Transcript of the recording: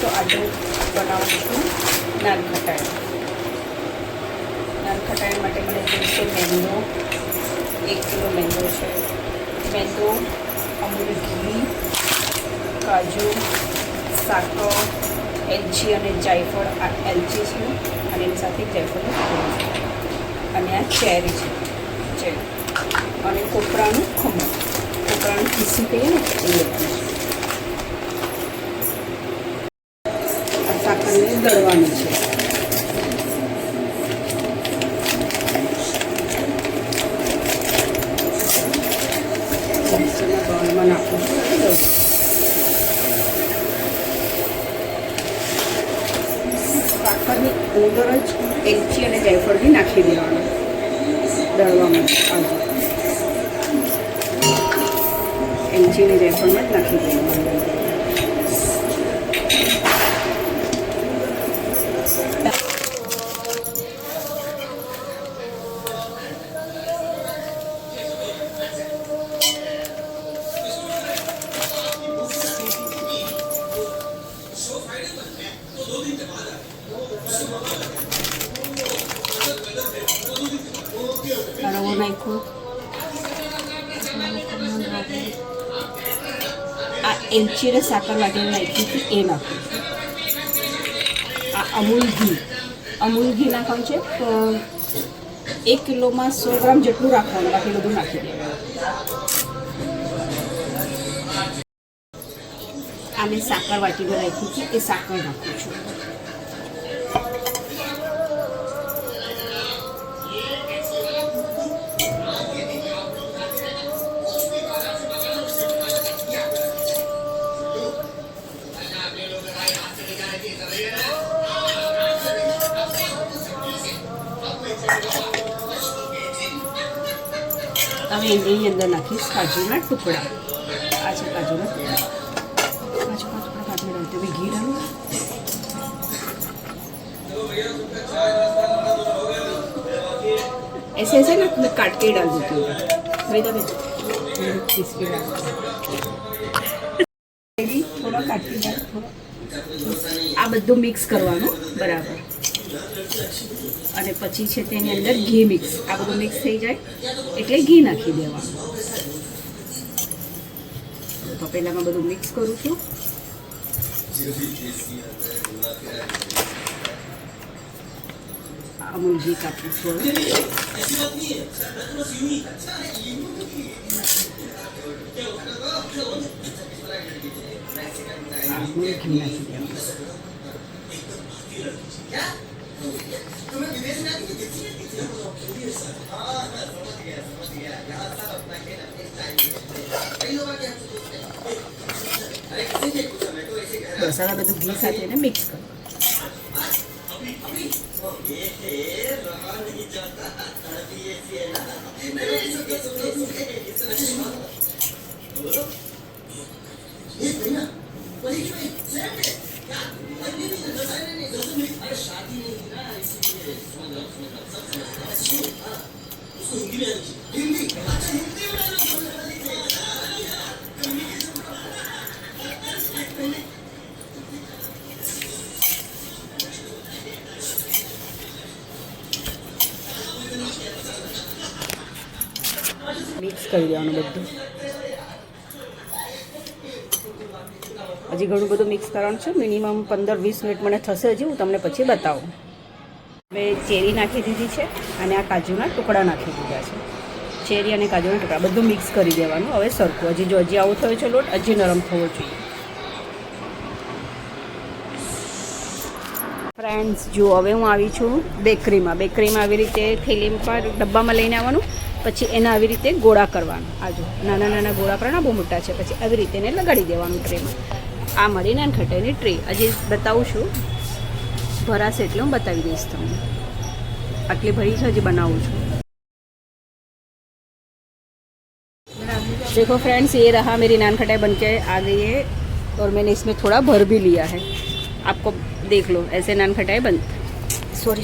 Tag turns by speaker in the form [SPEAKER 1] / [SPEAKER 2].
[SPEAKER 1] તો આજે બનાવું છું નાન ખટાઈ. નાન ખટાઈ માટે મને જોઈશે મેંદો, 1 કિલો મેંદો છે. મેંદો, અમૂલ ઘી, કાજુ, સાકર, એલચી અને જાયફળ. આ એલચી છે અને એની સાથે જાયફળનું ફૂલ છે. અને આ ચેરી છે, ચેરી. અને કોપરાનું ખમણ, કોપરાનું ખીસી કહીએ ને એ લેવાનું. આ સાકરને દળવાની છે. મિક્સરના બાઉલમાં નાખું છું. સાકરની અંદર જ એલચી અને જાયફળ બી નાખી દેવાનું દળવામાં. આજે એલચી અને જાયફળમાં જ નાખી દેવાનું. રવો નાખ્યો. આ એલચી અને સાકર વાટીને નાખી હતી એ નાખું. આ અમૂલ ઘી નાખવાનું છે. તો 1 કિલોમાં 100 ગ્રામ જેટલું રાખવાનું, બાકી બધું નાખી દેવાનું. આને સાકર વાટીને રાખી હતી એ સાકર નાખું છું. હવે એની અંદર નાખીશ કાજુના ટુકડા. આ છે કાજુના ટુકડા. કાજુના ટુકડા ઘી ડાલું. ऐसे ऐसे ना मैं काट के डाल देती हूँ. भाई तब इसके થોડા કાટી डाल. આ બધું મિક્સ કરવાનું બરાબર. અને પછી છે તેની અંદર ઘી મિક્સ. આ બધું મિક્સ થઈ જાય એટલે ઘી નાખી દેવાનું. તો પહેલાં મેં બધું મિક્સ કરું છું. અમૂલ ઘી કાપું છું. અમૂલ ઘી નાખી દેવાનું. બસ આ બધું ઘી સાથે એને મિક્સ કરો. મિક્સ કરી દેવાનું બધું. હજી ઘણું બધું મિક્સ કરવાનું છે. મિનિમમ 15-20 મિનિટ મને થશે. હજી હું તમને પછી બતાવું. હવે ચેરી નાખી દીધી છે અને આ કાજુના ટુકડા નાખી દીધા છે. ચેરી અને કાજુના ટુકડા બધું મિક્સ કરી દેવાનું. હવે સરખું હજી આવો થયો છે લોટ, હજી નરમ થવો જોઈએ. ફ્રેન્ડ્સ જો હવે હું આવી છું બેકરીમાં. આવી રીતે થેલી પર ડબ્બામાં લઈને આવવાનું. પછી એના આવી રીતે ગોળા કરવાના. આ જો નાના નાના ગોળા કરવાના, બહુ મોટા છે. પછી આવી રીતે એને લગાડી દેવાનું ટ્રેમાં. આ મારી નાન ખટાઈની ટ્રે. હજી બતાવું છું, ભરાશે એટલે હું બતાવી દઈશ તમને. આટલી ભરી છે, હજી બનાવું છું. देखो फ्रेंड्स, ये रहा मेरी नान खटाई बन के आ गई है और मैंने इसमें थोड़ा भर भी लिया है. आपको देख लो, ऐसे नान खटाई बन सॉरी